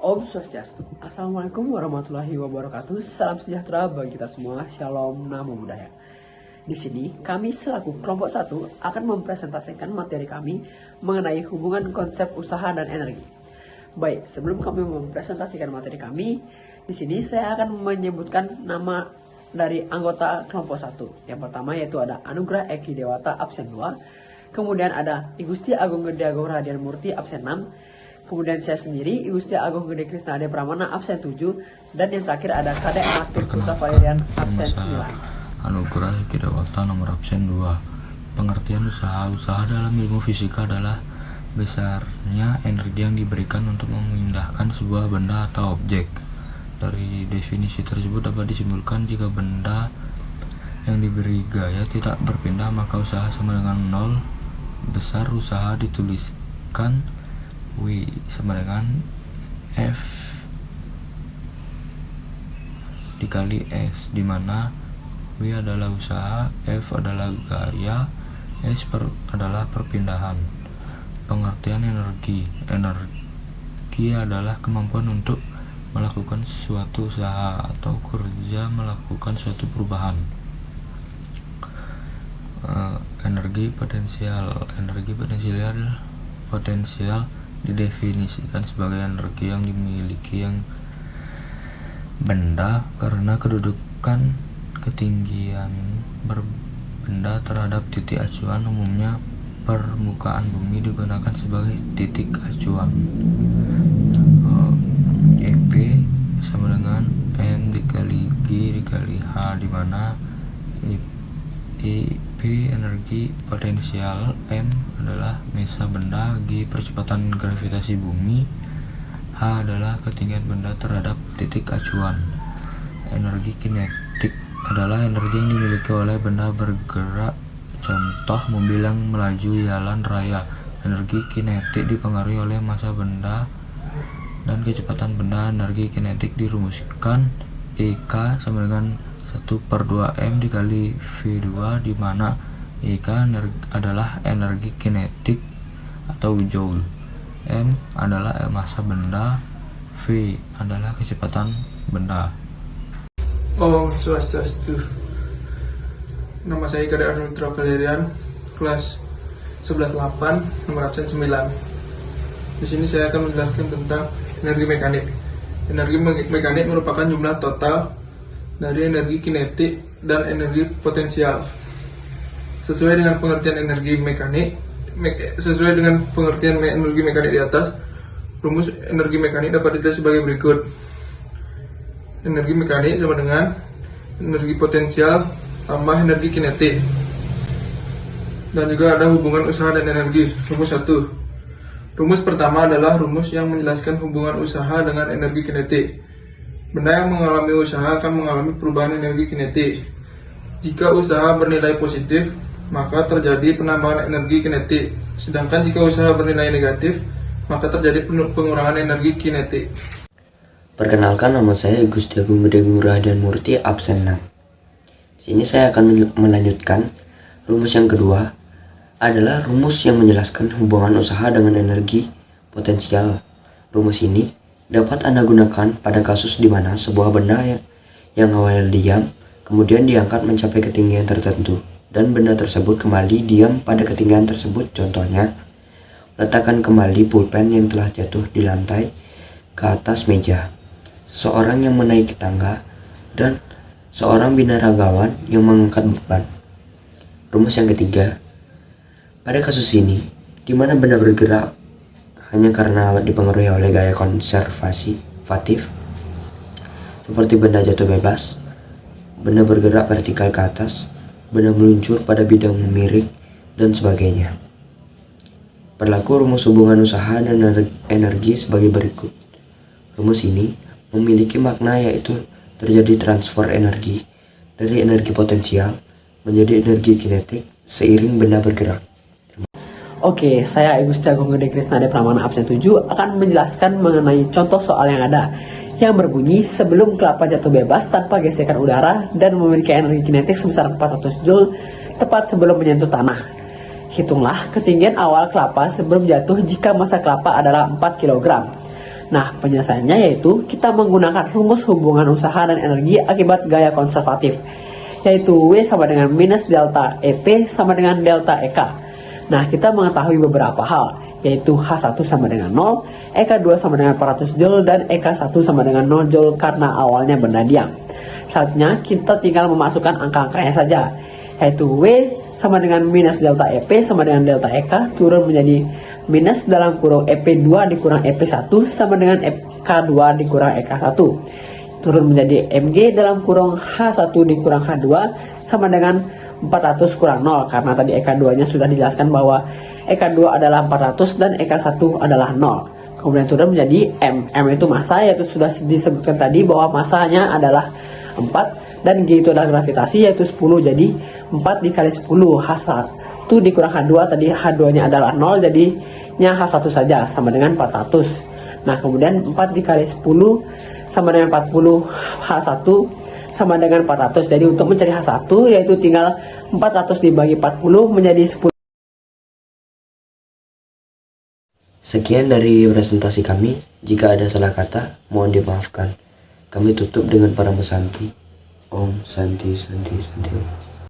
Om Swastiastu. Assalamualaikum warahmatullahi wabarakatuh. Salam sejahtera bagi kita semua. Shalom, namo buddhaya. Di sini kami selaku kelompok 1 akan mempresentasikan materi kami mengenai hubungan konsep usaha dan energi. Baik, sebelum kami mempresentasikan materi kami, di sini saya akan menyebutkan nama dari anggota kelompok 1. Yang pertama yaitu ada Anugrah Eki Dewata absen 2. Kemudian ada I Gusti Agung Gede Agung Radian Murti absen 6. Kemudian saya sendiri, I Gusti Agung Gede Krisna Ade Pramana absen 7. Dan yang terakhir ada Kadek Master Putra Valerian absen 9. Anugerah Eki Dewata nomor absen 2. Pengertian usaha dalam ilmu fisika adalah besarnya energi yang diberikan untuk memindahkan sebuah benda atau objek. Dari definisi tersebut dapat disimpulkan jika benda yang diberi gaya tidak berpindah maka usaha sama dengan 0. Besar usaha dituliskan W sama dengan F dikali S, di mana W adalah usaha, F adalah gaya, S adalah perpindahan. Pengertian energi adalah kemampuan untuk melakukan suatu usaha atau kerja melakukan suatu perubahan. Energi potensial didefinisikan sebagai energi yang dimiliki yang benda karena kedudukan ketinggian berbenda terhadap titik acuan. Umumnya permukaan bumi digunakan sebagai titik acuan. EP sama dengan M dikali G dikali H, di mana EP energi potensial, M adalah massa benda, G percepatan gravitasi bumi, H adalah ketinggian benda terhadap titik acuan. Energi kinetik adalah energi yang dimiliki oleh benda bergerak, contoh mobil yang melaju jalan raya. Energi kinetik dipengaruhi oleh massa benda dan kecepatan benda. Energi kinetik dirumuskan EK sama dengan 1/2M dikali V2, di mana EK adalah energi kinetik atau joule, M adalah massa benda, V adalah kecepatan benda. Om Swastiastu. Nama saya Kadek Arnold Putra Valerian, kelas 11-8, nomor absen 9. Di sini saya akan menjelaskan tentang energi mekanik. Energi mekanik merupakan jumlah total dari energi kinetik dan energi potensial. Sesuai dengan pengertian energi mekanik di atas, rumus energi mekanik dapat ditulis sebagai berikut. Energi mekanik sama dengan energi potensial tambah energi kinetik. Dan juga ada hubungan usaha dan energi. Rumus 1. Rumus pertama adalah rumus yang menjelaskan hubungan usaha dengan energi kinetik. Benda yang mengalami usaha akan mengalami perubahan energi kinetik. Jika usaha bernilai positif, maka terjadi penambahan energi kinetik. Sedangkan jika usaha bernilai negatif, maka terjadi pengurangan energi kinetik. Perkenalkan, nama saya Gusti Agung Gede Agung Radian Murti absen 6. Sini saya akan melanjutkan rumus yang kedua adalah rumus yang menjelaskan hubungan usaha dengan energi potensial. Rumus ini dapat Anda gunakan pada kasus di mana sebuah benda yang awalnya diam kemudian diangkat mencapai ketinggian tertentu dan benda tersebut kembali diam pada ketinggian tersebut. Contohnya, letakkan kembali pulpen yang telah jatuh di lantai ke atas meja, seseorang yang menaiki tangga, dan seorang binaragawan yang mengangkat beban. Rumus yang ketiga, pada kasus ini di mana benda bergerak hanya karena dipengaruhi oleh gaya konservatif seperti benda jatuh bebas, benda bergerak vertikal ke atas, benda meluncur pada bidang miring, dan sebagainya. Berlaku rumus hubungan usaha dan energi sebagai berikut. Rumus ini memiliki makna yaitu terjadi transfer energi dari energi potensial menjadi energi kinetik seiring benda bergerak. Oke, saya I Gusti Agung Gede Krisna Ade Pramana absen 7 akan menjelaskan mengenai contoh soal yang ada, yang berbunyi sebelum kelapa jatuh bebas tanpa gesekan udara dan memiliki energi kinetik sebesar 400 Joule tepat sebelum menyentuh tanah. Hitunglah ketinggian awal kelapa sebelum jatuh jika massa kelapa adalah 4 kg. Nah, penyelesaiannya yaitu kita menggunakan rumus hubungan usaha dan energi akibat gaya konservatif, yaitu W sama dengan minus delta EP sama dengan delta EK. Nah, kita mengetahui beberapa hal, yaitu H1 sama dengan 0, EK2 sama dengan 400 Joule, dan EK1 sama dengan 0 Joule karena awalnya benda diam. Selanjutnya, kita tinggal memasukkan angka-angkanya saja, yaitu W sama dengan minus delta EP sama dengan delta EK turun menjadi minus dalam kurung EP2 dikurang EP1 sama dengan EK2 dikurang EK1. Turun menjadi MG dalam kurung H1 dikurang H2 sama dengan 400 kurang 0, karena tadi EK2 nya sudah dijelaskan bahwa EK2 adalah 400 dan EK1 adalah 0. Kemudian turun menjadi M. M itu massa, yaitu sudah disebutkan tadi bahwa massanya adalah 4, dan G itu adalah gravitasi, yaitu 10. Jadi 4 dikali 10 H1 dikurang H2, tadi H2 nya adalah 0, jadinya H1 saja sama dengan 400. Nah, kemudian 4 dikali 10 sama dengan 40, H1 sama dengan 400. Jadi untuk mencari H1 yaitu tinggal 400 dibagi 40 menjadi 10. Sekian dari presentasi kami. Jika ada salah kata, mohon dimaafkan. Kami tutup dengan para Santi. Om Santi Santi Santi.